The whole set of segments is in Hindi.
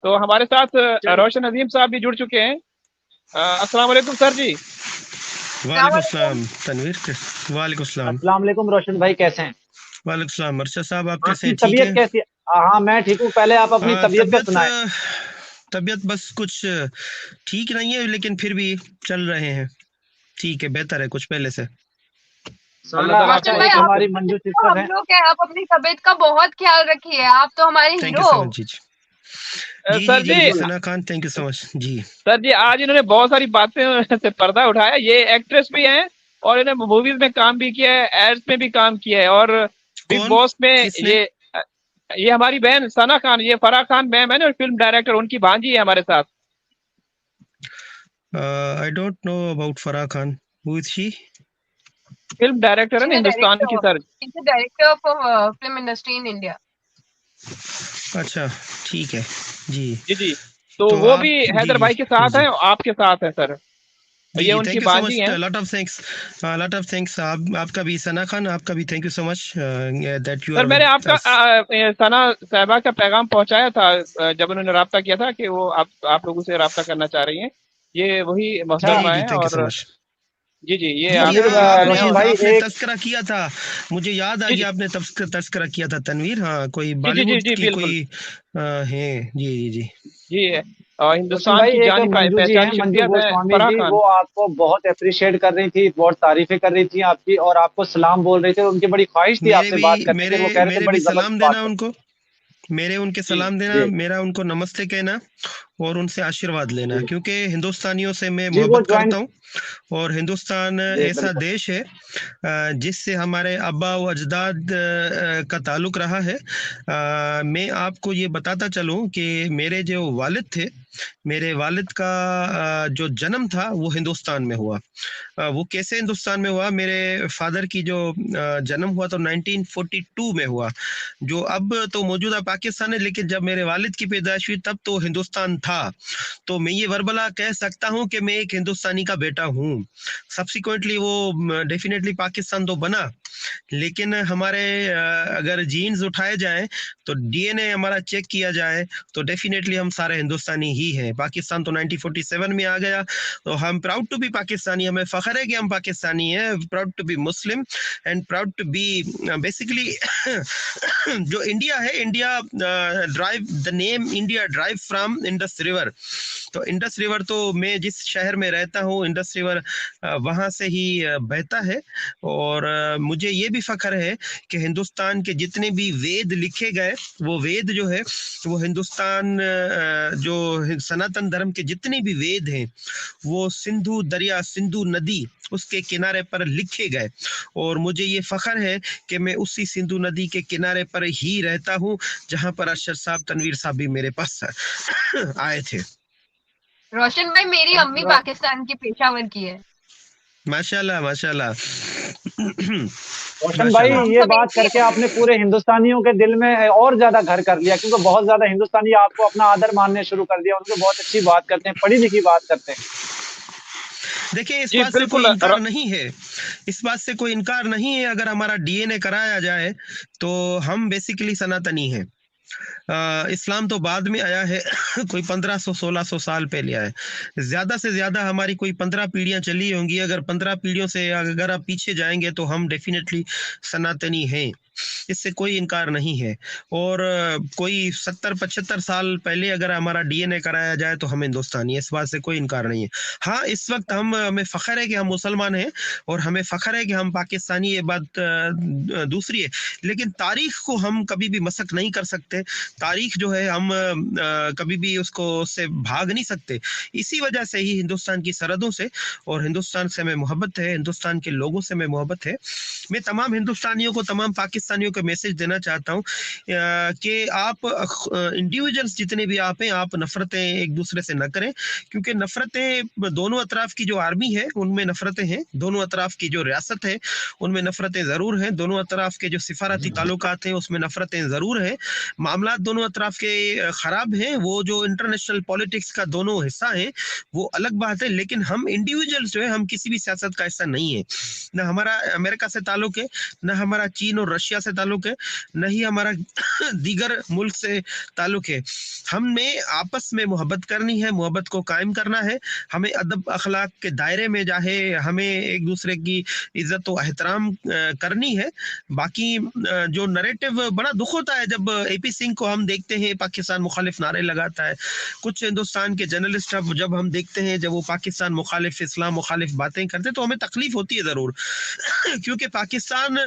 तो हमारे साथ चलो। रोशन अजीम साहब भी जुड़ चुके हैं। अस्सलाम वालेकुम सर जी। वालेकुम सलामकुम। सलाम तनवीर वालेकुम सलाम। अस्सलाम वालेकुम रोशन भाई, कैसे हैं? वालेकुम सलाम अरशद साहब, आप कैसे आपकी हैं? ठीक तबीयत है। कैसी है? हाँ, मैं ठीक हूँ। पहले आप अपनी तबीयत का तबीयत सुनाएं। तबीयत बस कुछ ठीक नहीं है, लेकिन फिर भी चल रहे हैं। ठीक है, बेहतर है कुछ पहले से। अल्लाह सारा ताला अच्छा। आपको रोशन भाई, एक सेहत आप हमारी दे। मंजू तो सिस्टर हम है। लोग हैं, आप अपनी तबीयत का बहुत ख्याल रखिए। आप तो हमारे थैंक यू हीरो सो हो। मच जी। जी जी सर जी जी, जी, बिल्कुल। Sana Khan, thank you so much जी। सर जी आज इन्होंने बहुत सारी बातें से पर्दा उठाया। ये एक्ट्रेस भी हैं और इन्होंने मूवीज में काम भी किया है, एड्स में भी काम किया है, और बिग कौन? बॉस में किसने? ये हमारी बहन सना खान, ये फराह खान मैम है ना, फिल्म डायरेक्टर, उनकी भांजी है हमारे साथ। I don't know about Farah Khan. Who is she? Film director है शी ना इज अ हिंदुस्तान की director. Sir. She is a director of film industry in India. अच्छा, ठीक है जी। जी जी। तो तो वो भी आप जी हैदर जी भाई के साथ जी है, आपके साथ है सर। जी ये जी, उनकी थैंक यू सो भांजी मच, हैं। Lot of thanks. Lot of thanks. आप आपका भी, सना खान, आपका भी thank you so much that you sir are मैंने विद आपका अस। सना साहबा का पैगाम पहुंचाया था, जब उन्होंने राब्ता किया था कि वो आप लोगों से राब्ता करना चाह रही हैं। ये वही जी जी मोहतरमा जी, है। थैंक यू सो और मच। जी जी, ये जी जी, आपकी तनवीर, बहन है। आपने रोशन और भाई आपने एक। तस्करा किया था। मुझे याद आ जी जी गया, आपने तस्करा किया था तनवीर। हाँ, कोई जी जी जी बॉलीवुड जी की बिल्कुल। कोई है। जी जी जी। जी रोशन हिंदुस्तान भाई, की एक जानी मंजू जी हैं, पहचानी मंजू शख्सियत है गोस्वामी फराह जी, खान। वो आपको बहुत अप्रिशिएट कर रही थी, बहुत तारीफें कर रही थी आपकी, और आपको सलाम बोल रही थी, और उनकी बड़ी ख्वाहिश थी मेरे आपसे भी बात करने की, मेरे और वो कह रहे थे मेरे भी बड़ी सलाम जबरदस्त बात देना कर। उनको। मेरे उनके जी सलाम देना, जी मेरा उनको नमस्ते कहना, और उनसे आशीर्वाद लेना, जी क्योंकि हिंदुस्तानियों से मैं जी। वो मोहब्बत ज्वाइन। करता हूँ। और हिंदुस्तान जी ऐसा बिल्कुल। देश है जिससे हमारे अब्बा व अजदाद का ताल्लुक रहा है। मैं आपको ये बताता चलूं कि मेरे जो वालिद थे, मेरे वालिद का जो जन्म था वो हिंदुस्तान में हुआ। वो कैसे हिंदुस्तान में हुआ? मेरे फादर की जो जन्म हुआ तो 1942 में हुआ, जो अब तो मौजूदा पाकिस्तान है, लेकिन जब मेरे वालिद की पैदाइश हुई तब तो हिंदुस्तान था। तो मैं ये वर्बला कह सकता हूँ कि मैं एक हिंदुस्तानी का बेटा हूँ। सब्सिक्वेंटली वो डेफिनेटली पाकिस्तान तो बना, लेकिन हमारे अगर जीन्स उठाए जाएं, तो डीएनए हमारा चेक किया जाए, तो डेफिनेटली हम सारे हिंदुस्तानी ही हैं। पाकिस्तान तो 1947 में आ गया, तो हम प्राउड टू बी पाकिस्तानी, हमें फख्र है कि हम पाकिस्तानी हैं। Proud to be Muslim and proud to be basically जो इंडिया है, India drive the name India drive from Indus river. तो इंडस रिवर तो मैं जिस शहर में रहता हूँ, इंडस रिवर वहाँ से ही बहता है। और मुझे ये भी फख्र है कि हिंदुस्तान के जितने भी वेद लिखे गए, वो वेद जो है वो हिंदुस्तान जो सनातन धर्म के जितने भी वेद हैं, वो सिंधु दरिया, सिंधु नदी, उसके किनारे पर लिखे गए। और मुझे ये फख्र है कि मैं उसी सिंधु नदी के किनारे पर ही रहता हूँ, जहाँ पर अरशद साहब, तनवीर साहब भी मेरे पास आए थे। रोशन भाई, मेरी अम्मी रो- पाकिस्तान की पेशावर की है। माशाल्लाह माशाल्लाह। रोशन भाई, माशाल्लाह। तो हम ये सब एक बात ही करके हैं। आपने पूरे हिंदुस्तानियों के दिल में और ज्यादा घर कर लिया, क्योंकि बहुत ज्यादा हिंदुस्तानी आपको अपना आदर मानने शुरू कर दिया, उनको बहुत अच्छी बात करते हैं, पढ़ी लिखी बात करते हैं। देखिए, इस जी बात से कोई बिल्कुल। इनकार नहीं है। इस बात से कोई इनकार नहीं है, अगर हमारा डीएनए कराया जाए तो हम बेसिकली सनातनी हैं। इस्लाम तो बाद में आया है कोई 1500-1600 साल पहले आया है। ज्यादा से ज्यादा हमारी कोई 15 पीढ़ियां चली होंगी। अगर 15 पीढ़ियों से अगर आप पीछे जाएंगे तो हम डेफिनेटली सनातनी हैं, इससे कोई इनकार नहीं है। और कोई 70-75 साल पहले अगर हमारा डीएनए कराया जाए तो हम हिंदुस्तानी है, इस बात से कोई इनकार नहीं है। हाँ, इस वक्त हमें फख्र है कि हम मुसलमान हैं, और हमें फख्र है कि हम पाकिस्तानी, ये बात दूसरी है। लेकिन तारीख को हम कभी भी मसक नहीं कर सकते। तारीख जो है हम कभी भी उसको से भाग नहीं सकते। इसी वजह से ही हिंदुस्तान की सरहदों से और हिंदुस्तान से हमें मोहब्बत है, हिंदुस्तान के लोगों से हमें मोहब्बत है। मैं तमाम हिंदुस्तानियों को, तमाम पाकिस्तानियों को मैसेज देना चाहता हूँ कि आप इंडिविजुअल्स जितने भी आप हैं, आप नफरतें एक दूसरे से न करें, क्योंकि नफरतें दोनों अतराफ की जो आर्मी है उनमें नफरतें हैं, दोनों अतराफ की जो रियासत है उनमें नफरतें ज़रूर हैं, दोनों अतराफ के जो सिफारती ताल्लुकात हैं उसमें नफरतें ज़रूर हैं। मामला दोनों अतराफ के ख़राब हैं, वो जो इंटरनेशनल पॉलिटिक्स का दोनों हिस्सा है वो अलग बात है, लेकिन हम इंडिविजुअल्स जो है, हम किसी भी सियासत का हिस्सा नहीं है। न हमारा अमेरिका से ताल्लुक है, न हमारा चीन और रशिया अमेरिका से ताल्लुक है, न ही हमारा दीगर मुल्क से ताल्लुक है। हमें आपस में मोहब्बत करनी है, मोहब्बत को कायम करना है, हमें अदब अखलाक के दायरे में जाहे हमें एक दूसरे की इज्जत व एहतराम करनी है। बाकी जो नरेटिव, बड़ा दुख होता है जब एपी सिंह को हम देखते हैं पाकिस्तान मुखालिफ नारे लगाता है। कुछ हिंदुस्तान के जर्नलिस्ट अब जब हम देखते हैं जब वो पाकिस्तान मुखालिफ, इस्लाम मुखालिफ बातें करते हैं तो हमें तकलीफ होती है जरूर क्योंकि पाकिस्तान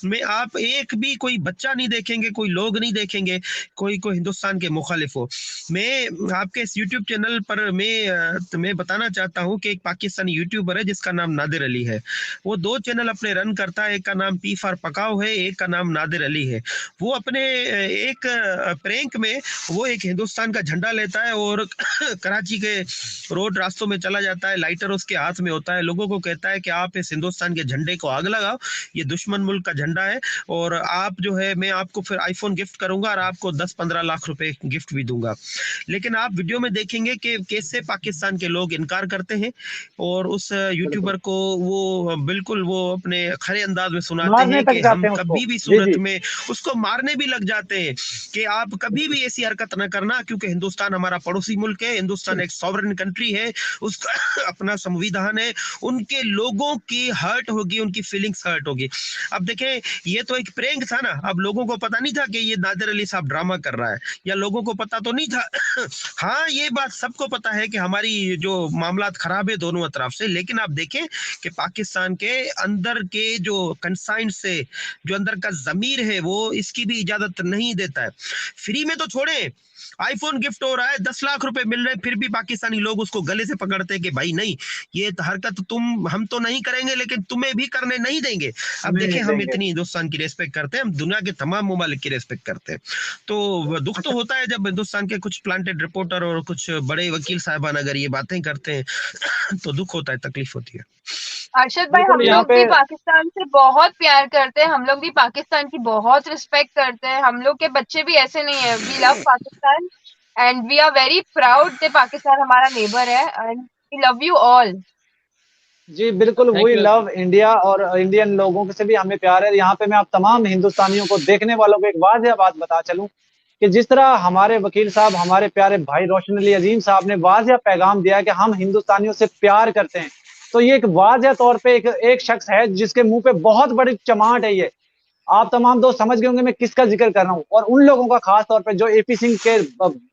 में आप एक भी कोई बच्चा नहीं देखेंगे, कोई लोग नहीं देखेंगे कोई हिंदुस्तान के मुखालिफ हो। मैं आपके इस यूट्यूब चैनल पर मैं बताना चाहता हूँ कि एक पाकिस्तानी यूट्यूबर है जिसका नाम नादिर अली है। वो 2 चैनल अपने रन करता है, एक का नाम पी फॉर पकाओ है, एक का नाम नादिर अली है। वो अपने एक प्रैंक में वो एक हिंदुस्तान का झंडा लेता है और कराची के रोड रास्तों में चला जाता है, लाइटर उसके हाथ में होता है, लोगों को कहता है कि आप इस हिंदुस्तान के झंडे को आग लगाओ, ये दुश्मन मुल्क का झंडा है और आप जो है मैं आपको फिर आईफोन गिफ्ट करूंगा और आपको 10-15 लाख रुपए गिफ्ट भी दूंगा। लेकिन आप वीडियो में देखेंगे कि कैसे पाकिस्तान के लोग इनकार करते हैं और उस यूट्यूबर को वो बिल्कुल वो अपने खरे अंदाज में सुनाते मारने हैं तक कि जाते हम हैं उसको। कभी भी जी सूरत जी में उसको मारने भी लग जाते हैं कि आप कभी भी ऐसी हरकत न करना, क्योंकि हिंदुस्तान हमारा पड़ोसी मुल्क है, हिंदुस्तान एक सॉवरेन कंट्री है, उसका अपना संविधान है, उनके लोगों की हर्ट होगी, उनकी फीलिंग्स हर्ट होगी। अब देखें, ये तो एक प्रैंक था ना, अब लोगों को पता नहीं था कि ये नादिर अली साहब ड्रामा कर रहा है, या लोगों को पता तो नहीं था हाँ, ये बात सबको पता है कि हमारी जो मामलात खराब है दोनों अतराफ से, लेकिन आप देखें कि पाकिस्तान के अंदर के जो कंसाइंस से जो अंदर का जमीर है वो इसकी भी इजाजत नहीं देता है। फ्री में तो छोड़े, आईफोन गिफ्ट हो रहा है, 10 लाख रुपए मिल रहे हैं, फिर भी पाकिस्तानी लोग उसको गले से पकड़ते हैं कि भाई नहीं, ये हरकत हम तो नहीं करेंगे लेकिन तुम्हें भी करने नहीं देंगे। अब नहीं देखें, हम देंगे। इतनी हिंदुस्तान की रेस्पेक्ट करते हैं, हम दुनिया के तमाम ममालिक की रेस्पेक्ट करते हैं, तो दुख तो होता है जब हिंदुस्तान के कुछ प्लांटेड रिपोर्टर और कुछ बड़े वकील साहबान अगर ये बातें करते हैं तो दुख होता है, तकलीफ होती है। अरशद भाई, बिल्कुल हम यहाँ लोग पे भी पाकिस्तान से बहुत प्यार करते हैं, हम लोग भी पाकिस्तान की बहुत रिस्पेक्ट करते हैं, हम लोग के बच्चे भी ऐसे नहीं है। We love Pakistan and we are very proud कि पाकिस्तान हमारा नेबर है and we love you all. जी बिल्कुल, thank we you. Love India और इंडियन लोगों से भी हमें प्यार है। यहाँ पे मैं आप तमाम हिंदुस्तानियों को, देखने वालों को एक वाज़ेह बात बता चलूं कि जिस तरह हमारे वकील साहब, हमारे प्यारे भाई रोशन अली अजीम साहब ने वाज़ेह पैगाम दिया कि हम हिंदुस्तानियों से प्यार करते हैं, तो ये एक वाज़ेह तौर पे एक शख्स है जिसके मुंह पे बहुत बड़ी चमाट है। ये आप तमाम दोस्त समझ गए होंगे मैं किसका जिक्र कर रहा हूँ, और उन लोगों का खास तौर पे जो एपी सिंह के,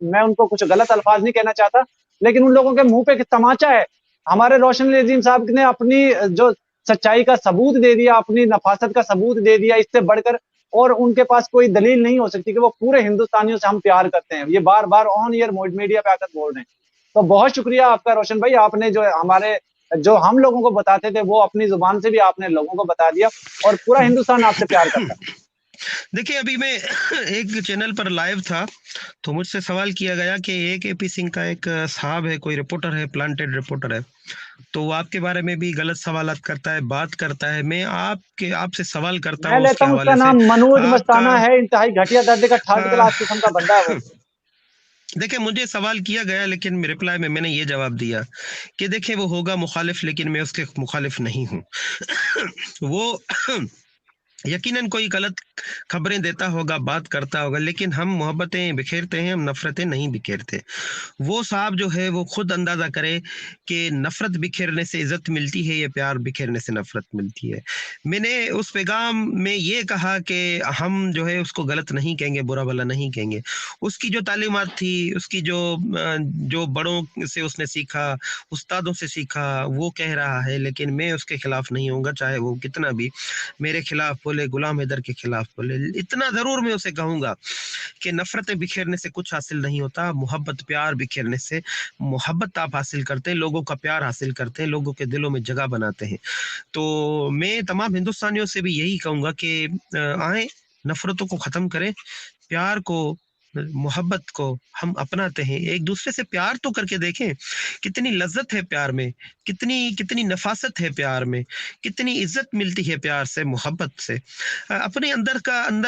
मैं उनको कुछ गलत अल्फाज नहीं कहना चाहता, लेकिन उन लोगों के मुंह पे एक तमाचा है। हमारे रोशन अली अजीम साहब ने अपनी जो सच्चाई का सबूत दे दिया, अपनी नफासत का सबूत दे दिया, इससे बढ़कर और उनके पास कोई दलील नहीं हो सकती कि वो पूरे हिंदुस्तानियों से हम प्यार करते हैं। ये बार बार ऑन ईयर मीडिया पे आकर बोल रहे हैं। तो बहुत शुक्रिया आपका रोशन भाई, आपने जो हमारे, जो हम लोगों को बताते थे वो अपनी जुबान से भी आपने लोगों को बता दिया, और पूरा हिंदुस्तान आपसे प्यार करता है। देखिए, अभी मैं एक चैनल पर लाइव था तो मुझसे सवाल किया गया कि एक एपी सिंह का एक साहब है, कोई रिपोर्टर है, प्लांटेड रिपोर्टर है, तो वो आपके बारे में भी गलत सवालात करता है, बात करता है। मैं आपसे सवाल करता मैं हूँ लेता उसके हूँ, उसका हवाले से। नाम मनोज आपका मस्ताना है, इंतहाई घटिया दर्जे का थर्ड अ, क्लास किस्म का बंदा है वो। देखिए, मुझे सवाल किया गया लेकिन रिप्लाई में मैंने ये जवाब दिया कि देखिए, वो होगा मुखालिफ लेकिन मैं उसके मुखालिफ नहीं हूँ वो यकीनन कोई गलत खबरें देता होगा, बात करता होगा, लेकिन हम मोहब्बतें बिखेरते हैं, हम नफरतें नहीं बिखेरते। वो साहब जो है वो खुद अंदाजा करे कि नफरत बिखेरने से इज्जत मिलती है या प्यार बिखेरने से नफरत मिलती है। मैंने उस पैगाम में ये कहा कि हम जो है उसको गलत नहीं कहेंगे, बुरा भला नहीं कहेंगे। उसकी जो तालीमात थी, उसकी जो बड़ों से उसने सीखा, उस्तादों से सीखा, वो कह रहा है, लेकिन मैं उसके खिलाफ नहीं होऊंगा, चाहे वो कितना भी मेरे खिलाफ बोले, गुलाम हैदर के खिलाफ बोले। इतना जरूर मैं उसे कहूंगा कि नफरतें बिखेरने से कुछ हासिल नहीं होता, मोहब्बत प्यार बिखेरने से मोहब्बत आप हासिल करते हैं, लोगों का प्यार हासिल करते हैं, लोगों के दिलों में जगह बनाते हैं। तो मैं तमाम हिंदुस्तानियों से भी यही कहूंगा कि आए, नफरतों को खत्म करें, प्यार को, मोहब्बत को हम अपनाते हैं, एक दूसरे से प्यार तो करके देखें, कितनी लज्जत है प्यार में, कितनी कितनी नफासत है प्यार में, कितनी इज्जत मिलती है प्यार से, मोहब्बत से। अपने अंदर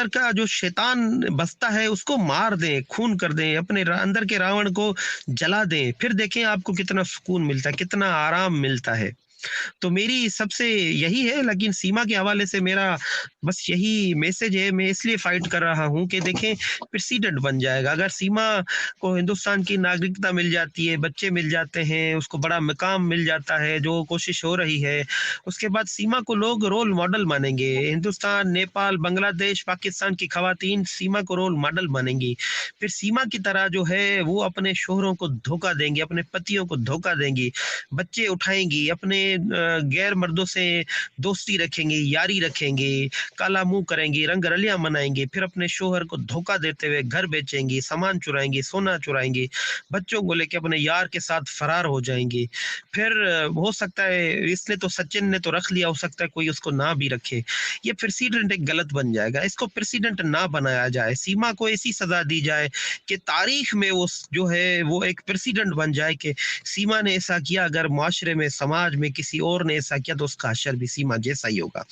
का जो शैतान बसता है उसको मार दें, खून कर दें, अपने अंदर के रावण को जला दें, फिर देखें आपको कितना सुकून मिलता है, कितना आराम मिलता है। तो मेरी सबसे यही है, लेकिन सीमा के हवाले से मेरा बस यही मैसेज है। मैं इसलिए फाइट कर रहा हूँ कि देखें प्रेसिडेंट बन जाएगा। अगर सीमा को हिंदुस्तान की नागरिकता मिल जाती है, बच्चे मिल जाते हैं, उसको बड़ा मकाम मिल जाता है, जो कोशिश हो रही है, उसके बाद सीमा को लोग रोल मॉडल मानेंगे। हिंदुस्तान, नेपाल, बांग्लादेश, पाकिस्तान की खवातीन सीमा को रोल मॉडल मानेंगी। फिर सीमा की तरह जो है वो अपने शोहरों को धोखा देंगे, अपने पतियों को धोखा देंगी, बच्चे उठाएंगी, अपने गैर मर्दों से दोस्ती रखेंगे, यारी रखेंगे, काला मुंह करेंगी, रंग रलियां मनाएंगे, फिर अपने शोहर को धोखा देते हुए घर बेचेंगी, सामान चुराएंगी, सोना चुराएंगी, बच्चों को लेके अपने यार के साथ फरार हो जाएंगे। फिर हो सकता है, इसलिए तो सचिन ने तो रख लिया, हो सकता है कोई उसको ना भी रखे। ये प्रेसिडेंट एक गलत बन जाएगा। इसको प्रेसिडेंट ना बनाया जाए, सीमा को ऐसी सजा दी जाए कि तारीख में वो जो है वो एक प्रेसिडेंट बन जाए कि सीमा ने ऐसा किया, अगर मुआशरे में, समाज में किसी और ने ऐसा किया तो उसका असर भी सीमा जैसा ही होगा।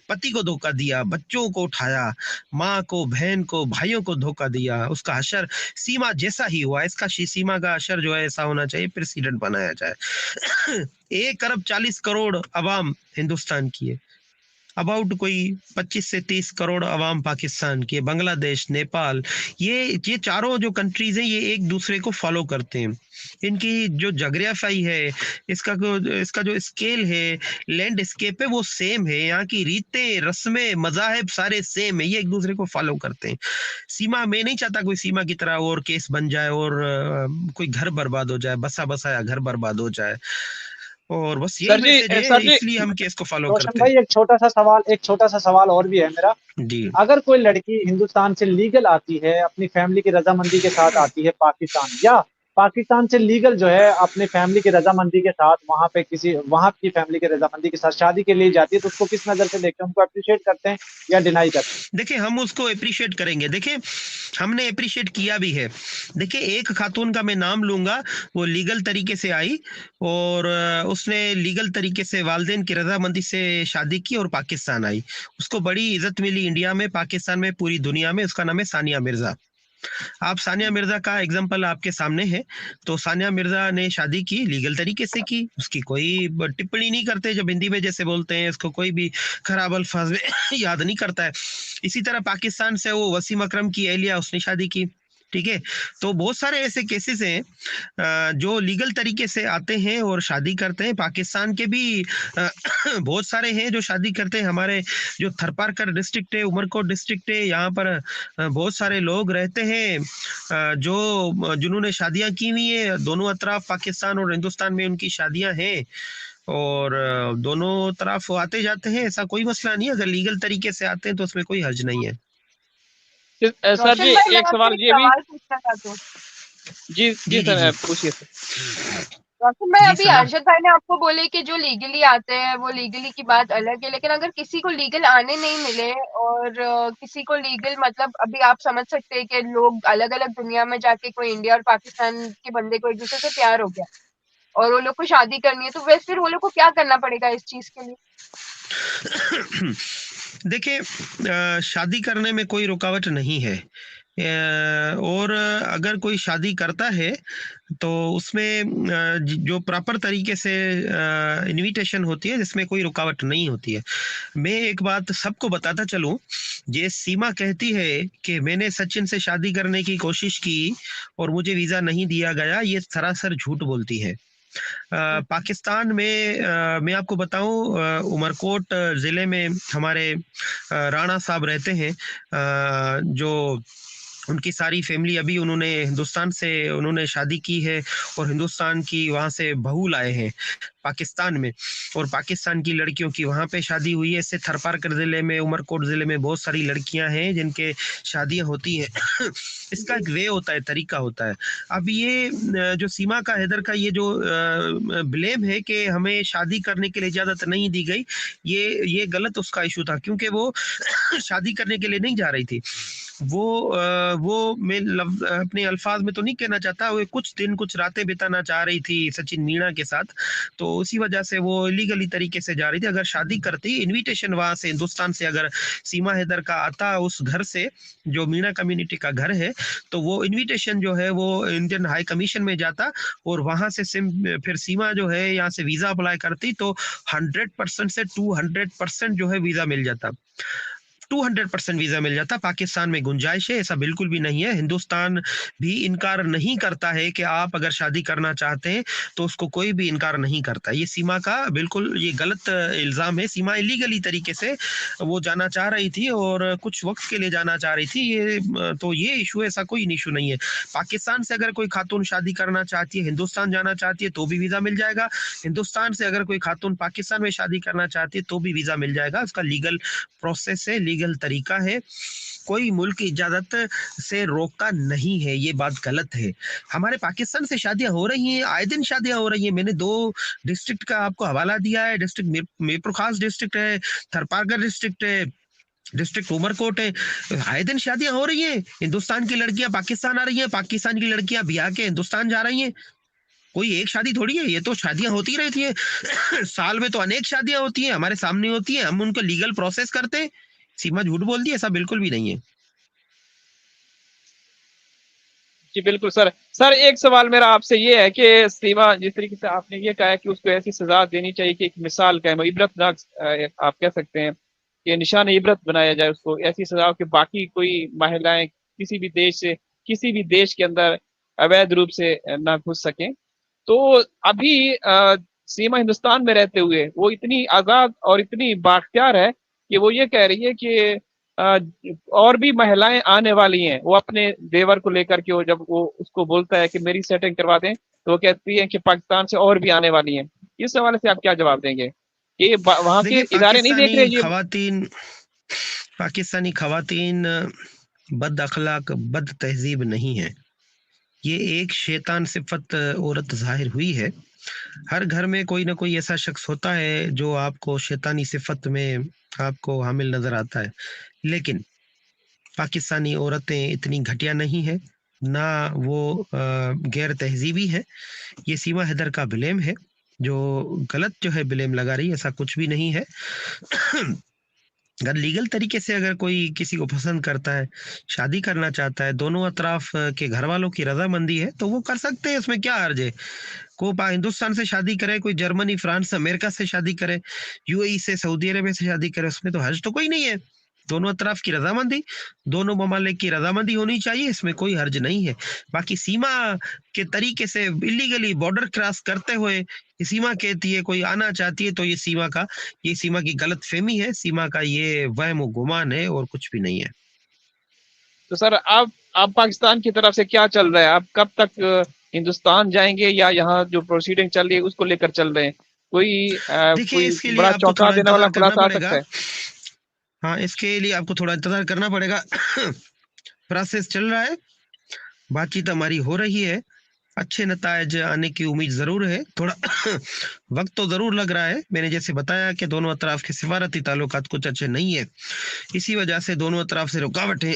पति को धोखा दिया, बच्चों को उठाया, माँ को, बहन को, भाइयों को धोखा दिया, उसका असर सीमा जैसा ही हुआ। इसका सीमा का असर जो है ऐसा होना चाहिए, प्रेसिडेंट बनाया जाए। 1 अरब 40 करोड़ अवाम हिंदुस्तान की है, अबाउट कोई 25 से 30 करोड़ अवाम पाकिस्तान की, बांग्लादेश, नेपाल, ये चारों जो कंट्रीज हैं ये एक दूसरे को फॉलो करते हैं। इनकी जो जोग्राफी है, इसका जो स्केल है, लैंडस्केप है, वो सेम है। यहाँ की रीतें, रस्में, मजाहब सारे सेम है, ये एक दूसरे को फॉलो करते हैं। सीमा, मैं नहीं चाहता कोई सीमा की तरह और केस बन जाए और कोई घर बर्बाद हो जाए, बसा बसाया घर बर्बाद हो जाए। और बस यही मैसेज है, इसलिए हम केस को फॉलो रोशन करते भाई, हैं। एक छोटा सा सवाल और भी है मेरा। जी अगर कोई लड़की हिंदुस्तान से लीगल आती है, अपनी फैमिली की रजामंदी के साथ आती है पाकिस्तान, या पाकिस्तान से लीगल जो है अपनी फैमिली की रजामंदी के साथ वहां की फैमिली की रजामंदी के साथ शादी के लिए जाती है, तो उसको किस नजर से देखते हैं? उनको अप्रिशिएट करते हैं या डिनाई करते हैं? देखिए, हम उसको अप्रिशिएट करेंगे। देखिए, हमने अप्रिशिएट किया भी है। देखिए, एक खातून का मैं नाम लूंगा, वो लीगल तरीके से आई और उसने लीगल तरीके से वालिदैन की रजामंदी से शादी की और पाकिस्तान आई। उसको बड़ी इज्जत मिली इंडिया में, पाकिस्तान में, पूरी दुनिया में। उसका नाम है सानिया मिर्जा। आप सानिया मिर्जा का एग्जाम्पल आपके सामने है। तो सानिया मिर्जा ने शादी की, लीगल तरीके से की, उसकी कोई टिप्पणी नहीं करते, जब हिंदी में जैसे बोलते हैं, इसको कोई भी खराब अल्फाज याद नहीं करता है। इसी तरह पाकिस्तान से वो वसीम अकरम की एहलिया, उसने शादी की। ठीक है, तो बहुत सारे ऐसे केसेस हैं जो लीगल तरीके से आते हैं और शादी करते हैं। पाकिस्तान के भी बहुत सारे हैं जो शादी करते हैं। हमारे जो थरपारकर डिस्ट्रिक्ट है, उमरकोट डिस्ट्रिक्ट है, यहाँ पर बहुत सारे लोग रहते हैं जो जिन्होंने शादियां की हुई है। दोनों अतराफ, पाकिस्तान और हिंदुस्तान में उनकी शादियां हैं और दोनों तरफ आते जाते हैं। ऐसा कोई मसला नहीं है, अगर लीगल तरीके से आते हैं तो उसमें कोई हर्ज नहीं है। सर जी, रोशन भाई, मैं एक आपसे सवाल एक ये भी। सवाल पूछना चाहती हूँ। जी जी जी जी सर, जी पूछिए सर। रोशन भाई, जी अभी सना। अरशद भाई ने आपको बोले कि जो लीगली आते हैं वो लीगली की बात अलग है, लेकिन अगर किसी को लीगल आने नहीं मिले और किसी को लीगल, मतलब अभी आप समझ सकते हैं कि लोग अलग अलग दुनिया में जाके, कोई इंडिया और पाकिस्तान के बंदे को एक दूसरे से प्यार हो गया और वो लोग को शादी करनी है, तो वैसे फिर वो लोग को क्या करना पड़ेगा इस चीज के लिए? देखिए, शादी करने में कोई रुकावट नहीं है। और अगर कोई शादी करता है तो उसमें जो प्रॉपर तरीके से इनविटेशन होती है, जिसमें कोई रुकावट नहीं होती है। मैं एक बात सबको बताता चलूं, ये सीमा कहती है कि मैंने सचिन से शादी करने की कोशिश की और मुझे वीजा नहीं दिया गया, ये सरासर झूठ बोलती है। पाकिस्तान में मैं आपको बताऊं, उमरकोट जिले में हमारे राणा साहब रहते हैं, जो उनकी सारी फैमिली, अभी उन्होंने हिंदुस्तान से उन्होंने शादी की है और हिंदुस्तान की वहाँ से बहू लाए हैं पाकिस्तान में, और पाकिस्तान की लड़कियों की वहाँ पे शादी हुई है। इससे थरपारकर जिले में, उमरकोट जिले में बहुत सारी लड़कियां हैं जिनके शादियां होती हैं। इसका एक वे होता है, तरीका होता है। अब ये जो सीमा का, हैदर का ये जो ब्लेम है कि हमें शादी करने के लिए इजाजत नहीं दी गई, ये गलत उसका इशू था, क्योंकि वो शादी करने के लिए नहीं जा रही थी। वो मैं अपने अल्फाज में तो नहीं कहना चाहता, वो कुछ दिन कुछ रातें बिताना चाह रही थी सचिन मीणा के साथ, तो उसी वजह से वो इलीगली तरीके से जा रही थी। अगर शादी करती, इनविटेशन वहां से हिंदुस्तान से अगर सीमा हैदर का आता उस घर से जो मीणा कम्युनिटी का घर है, तो वो इनविटेशन जो है वो इंडियन हाई कमीशन में जाता और वहां से फिर सीमा जो है यहाँ से वीजा अप्लाई करती तो 100% से 200% जो है वीजा मिल जाता। 200% वीजा मिल जाता। पाकिस्तान में गुंजाइश है, ऐसा बिल्कुल भी नहीं है। हिंदुस्तान भी इनकार नहीं करता है कि आप अगर शादी करना चाहते हैं तो उसको कोई भी इनकार नहीं करता। ये सीमा का बिल्कुल ये गलत इल्जाम है। सीमा इलीगली तरीके से वो जाना चाह रही थी और कुछ वक्त के लिए जाना चाह रही थी, ये इशू, ऐसा कोई इशू नहीं है। पाकिस्तान से अगर कोई खातून शादी करना चाहती है, हिंदुस्तान जाना चाहती है तो भी वीजा मिल जाएगा। हिंदुस्तान से अगर कोई खातून पाकिस्तान में शादी करना चाहती है तो भी वीजा मिल जाएगा। उसका लीगल प्रोसेस है, लीगल तरीका है, कोई मुल्क की इजाजत से रोकता नहीं है। ये बात गलत है। हमारे पाकिस्तान से शादियां हो रही हैं, आए दिन शादियां हो रही हैं। मैंने 2 डिस्ट्रिक्ट का आपको हवाला दिया है। डिस्ट्रिक्ट मीरपुर खास डिस्ट्रिक्ट है, थरपारकर डिस्ट्रिक्ट है, डिस्ट्रिक्ट उमरकोट है। आए दिन शादियां हो रही हैं। हिंदुस्तान की लड़कियां पाकिस्तान आ रही हैं, पाकिस्तान की लड़कियां बिहार के हिंदुस्तान जा रही हैं। कोई एक शादी थोड़ी है, ये तो शादियां होती रहती है। साल में तो अनेक शादियां होती हैं, हमारे सामने होती है, हम उनको लीगल प्रोसेस करते हैं। सीमा झूठ बोल दी, ऐसा बिल्कुल भी नहीं है। जी बिल्कुल सर। सर एक सवाल मेरा आपसे ये है कि सीमा, जिस तरीके से आपने ये कहा कि उसको ऐसी सजा देनी चाहिए कि एक मिसाल कायम हो, इबरतनाक आप कह सकते हैं कि निशान इबरत बनाया जाए उसको, ऐसी सजा हो कि बाकी कोई महिलाएं किसी भी देश के अंदर अवैध रूप से ना घुस सकें। तो अभी सीमा हिंदुस्तान में रहते हुए वो इतनी आजाद और इतनी बाख्तियार है कि वो ये कह रही है कि अ, और भी महिलाएं आने वाली हैं। वो अपने देवर को लेकर के, वो जब वो उसको बोलता है कि मेरी सेटिंग करवा दें, तो वो कहती है कि पाकिस्तान से और भी आने वाली हैं। इस हवाले से आप क्या जवाब देंगे कि वहां के देखिए, इदारे नहीं देख रहे ये? पाकिस्तानी खवातीन बद अखलाक, बद तहजीब नहीं है। ये एक शैतान सिफत औरत जाहिर हुई है। हर घर में कोई ना कोई ऐसा शख्स होता है जो आपको शैतानी सिफत में आपको हामिल नजर आता है। लेकिन पाकिस्तानी औरतें इतनी घटिया नहीं है, ना वो गैर तहजीबी है। ये सीमा हैदर का ब्लेम है, जो गलत जो है ब्लेम लगा रही है, ऐसा कुछ भी नहीं है। अगर लीगल तरीके से अगर कोई किसी को पसंद करता है, शादी करना चाहता है, दोनों अतराफ के घर वालों की रजामंदी है तो वो कर सकते हैं। इसमें क्या हर्ज है? हिंदुस्तान से शादी करे, कोई जर्मनी, फ्रांस, अमेरिका से शादी करे, यूएई से, सऊदी अरेबिया से शादी करे, उसमें तो हर्ज तो कोई नहीं है। दोनों अतराफ की रजामंदी, दोनों ममालिक की रजामंदी होनी चाहिए, इसमें कोई हर्ज नहीं है। बाकी सीमा के तरीके से इलीगली बॉर्डर क्रॉस करते हुए ये सीमा कहती है कोई आना चाहती है, तो ये सीमा की गलत फहमी है, सीमा का ये वहम गुमान है और कुछ भी नहीं है। तो सर आप पाकिस्तान की तरफ से क्या चल रहा है? आप कब तक हिंदुस्तान जाएंगे या यहाँ जो प्रोसीडिंग चल रही है उसको लेकर चल रहे हैं? देखिए, कोई इसके लिए बड़ा आपको चौंका थोड़ा देने वाला इंतजार करना खुलासा आ सकता पड़ेगा। है? हाँ, इसके लिए आपको थोड़ा इंतजार करना पड़ेगा। प्रोसेस चल रहा है, बातचीत हमारी हो रही है, अच्छे नतायज आने की उम्मीद जरूर है। थोड़ा वक्त तो जरूर लग रहा है। मैंने जैसे बताया कि दोनों अतराफ के सिफारती ताल्लुकात कुछ अच्छे नहीं है, इसी वजह से दोनों अतराफ से रुकावटें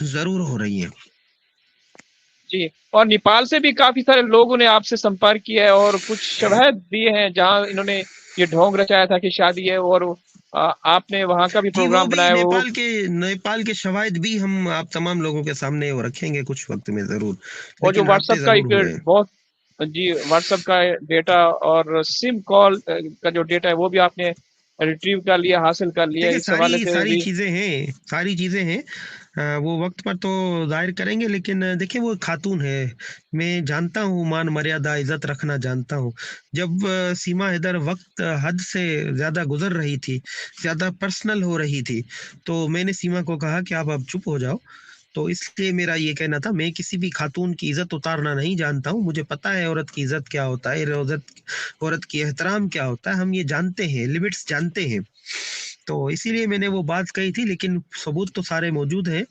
जरूर हो रही हैं। जी, और नेपाल से भी काफी सारे लोगों ने आपसे संपर्क किया है और कुछ शवाहिद दिए हैं जहां इन्होंने ये ढोंग रचाया था कि शादी है, और आपने वहां का भी जी, वो प्रोग्राम भी बनाया। वो नेपाल के शवाहिद भी हम आप तमाम लोगों के सामने वो रखेंगे कुछ वक्त में जरूर, और जो लेकिन व्हाट्सएप रब्ते का जरूर एक हुए हैं। बहुत, जी व्हाट्सएप का डेटा और सिम कॉल का जो डेटा है वो भी आपने रिट्रीव कर लिया, हासिल कर लिया। देखिए, इस हवाले सारी से सारी भी चीजें हैं। वो वक्त पर तो जाहिर करेंगे, लेकिन देखिए, वो खातून है, मैं जानता हूँ, मान मर्यादा इज्जत रखना जानता हूँ। जब सीमा हैदर वक्त हद से ज्यादा गुजर रही थी, ज्यादा पर्सनल हो रही थी, तो मैंने सीमा को कहा कि आप अब चुप हो जाओ। तो इसलिए मेरा ये कहना था, मैं किसी भी खातून की इज्जत उतारना नहीं जानता हूँ। मुझे पता है औरत की इज्जत क्या होता है, औरत की एहतराम क्या होता है, हम ये जानते हैं, लिमिट्स जानते हैं। तो इसीलिए मैंने वो बात कही थी, लेकिन सबूत तो सारे मौजूद हैं,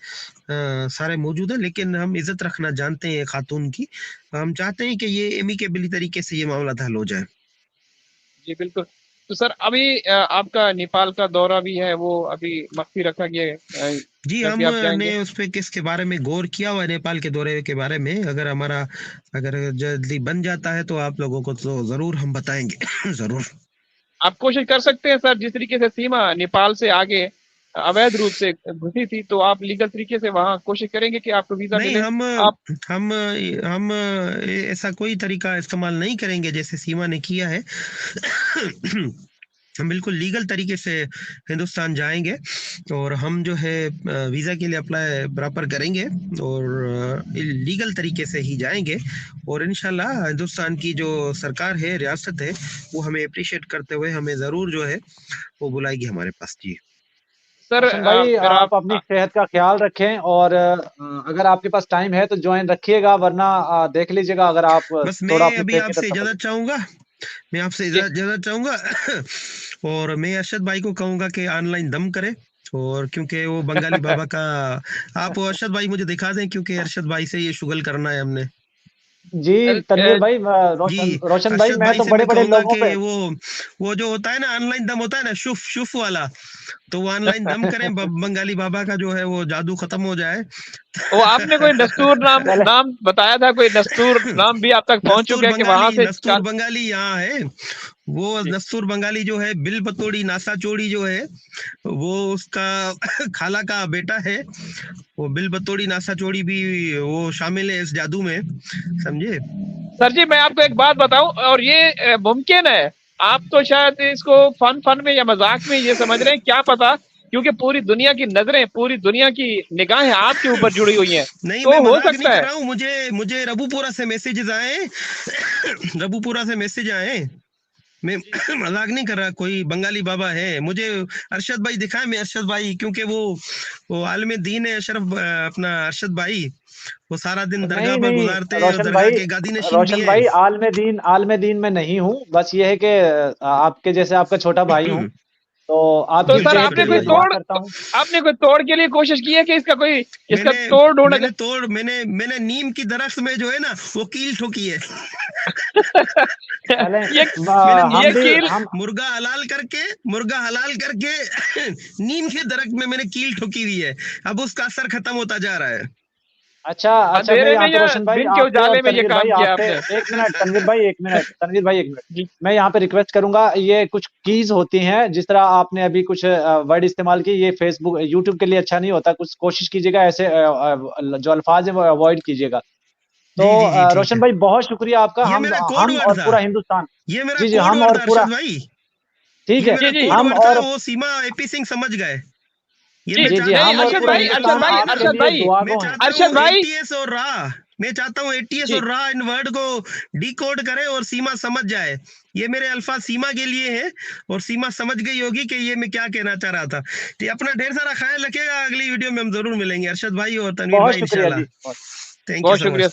लेकिन हम इज्जत रखना जानते हैं खातून की। हम चाहते हैं कि ये एमिकेबली तरीके से ये मामला हल हो जाए। जी बिल्कुल। तो सर अभी आपका नेपाल का दौरा भी है, वो अभी मख्फी रखा गया है, जी, जल्दी आप जाएंगे? हमने उस पे किसके बारे में गौर किया हुआ है, नेपाल के दौरे के बारे में। अगर जल्दी बन जाता है तो आप लोगों को तो जरूर हम बताएंगे जरूर। आप कोशिश कर सकते हैं सर, जिस तरीके से सीमा नेपाल से आगे अवैध रूप से घुसी थी, तो आप लीगल तरीके से वहां कोशिश करेंगे कि आपको वीजा नहीं, मिले। आप हम ऐसा कोई तरीका इस्तेमाल नहीं करेंगे जैसे सीमा ने किया है। हम बिल्कुल लीगल तरीके से हिंदुस्तान जाएंगे और हम जो है वीज़ा के लिए अप्लाई प्रॉपर करेंगे और लीगल तरीके से ही जाएंगे। और इंशाल्लाह हिंदुस्तान की जो सरकार है, रियासत है, वो हमें अप्रिशिएट करते हुए हमें ज़रूर जो है वो बुलाएगी हमारे पास। जी सर रोशन भाई, मेरा आप अपनी सेहत का ख्याल रखें और अगर आपके पास टाइम है तो ज्वाइन रखिएगा, वरना देख लीजिएगा अगर आप बस थोड़ा मैं अपनी अभी सेहत की आपसे तरफ इजाज़त चाहूँगा, मैं आपसे जी इजाज़त चाहूँगा और मैं अरशद भाई को कहूँगा कि ऑनलाइन दम करे। और क्योंकि वो बंगाली बाबा का, आप वो अरशद भाई मुझे दिखा दें, क्योंकि अरशद भाई से ये शुगल करना है हमने। जी तनवीर भाई, जी, रोशन भाई, अरशद मैं भाई तो से बड़े मैं बड़े कहूँगा लोगों पे कि वो जो होता है ना ऑनलाइन दम होता है ना, शुफ शुफ वाला, तो वो ऑनलाइन दम करें, बंगाली बाबा का जो है वो जादू खत्म हो जाए। वो आपने कोई नस्तूर नाम पहले। नाम बताया था, कोई नस्तूर नाम भी आप तक पहुंच चुका है कि वहां से नस्तूर बंगाली यहाँ है। वो जी। नस्तूर बंगाली जो है, बिल बतोड़ी नासा चोड़ी जो है, वो उसका खाला का बेटा है। वो बिल बतोड़ी नासा चोड़ी भी वो शामिल है इस जादू में, समझे। सर जी मैं आपको एक बात बताऊं, और ये मुमकिन है, आप तो शायद इसको फन फन में या मजाक में ये समझ रहे हैं, क्या पता, क्योंकि पूरी दुनिया की नजरें, पूरी दुनिया की निगाहें आपके ऊपर जुड़ी हुई हैं, नहीं, मैं तो हो मजाक नहीं सकता कर है। रहा हूँ। मुझे रबूपुरा से मैसेजेस आए रबूपुरा से मैसेज आए। मैं मजाक नहीं कर रहा। कोई बंगाली बाबा है, मुझे अरशद भाई दिखाए। मैं अरशद भाई, क्योंकि वो आलिम दीन है अशरफ, अपना अरशद भाई, वो सारा दिन दरगाह नहीं पर नहीं गुजारते हैं और रोशन दरगाह भाई, के गादी नशीन भी है। आलम दीन में नहीं हूँ, बस ये है कि आपके जैसे आपका छोटा भाई हूँ, तो तो आपकी सर सेहत के लिए दुआ करता हूँ। आपने कोई तोड़ के लिए कोशिश की है कि इसका मैंने तोड़ ढूंढा मैंने तोड़ मैंने नीम की दरख्त में जो है ना वो कील ठोकी है। पहले ये मैंने ये नीम कील के मुर्गा हलाल करके नीम के दरख्त में मैंने कील ठोकी हुई है। अब उसका असर खत्म होता जा रहा है। अच्छा अच्छा, मैं अंधेरे में यहाँ पे या रोशन भाई दिन के आपसे और उजाले में ये तनवीर भाई काम किया आपसे आपने? एक मिनट, तनवीर भाई एक मिनट, जी मैं यहाँ पे रिक्वेस्ट करूंगा, ये कुछ कीज होती हैं, जिस तरह आपने अभी कुछ वर्ड इस्तेमाल किए, ये फेसबुक यूट्यूब के लिए अच्छा नहीं होता, कुछ कोशिश कीजिएगा ऐसे जो अल्फाज है वो अवॉइड कीजिएगा। तो जी जी जी, ठीक रोशन है। भाई बहुत शुक्रिया आपका, ये मेरा कोड हम वर्ड और था। पूरा हिंदुस्तान। ये मेरा जी जी, कोड हम वर्ड और था पूरा, अरशद भाई। ठीक ये है, जी मेरा जी कोड हम वर्ड था, और वो सीमा एपी सिंह समझ गए। ये जी मैं जी जी, चाहता नहीं, हम हूँ और पूरा हिंदुस्तान आपके अरशद लिए भाई, दुआ मैं गो हैं। चाहता अरशद हूँ भाई। एटीएस और राह, मैं चाहता हूँ एटीएस जी और राह इन वर्ड को डिकोड करे और सीमा समझ जाए। ये मेरे अल्फाज सीमा के लिए है और सीमा समझ गई होगी कि ये मैं क्या कहना चाह रहा था। तो अपना ढेर सारा ख्याल रखिएगा। अगली वीडियो में हम जरूर मिलेंगे अरशद भाई और तनवीर बहुत भाई, शुक्रिया इंशाल्लाह। जी, बहुत थैंक यू बहुत सो शुक्रिया मच। सर।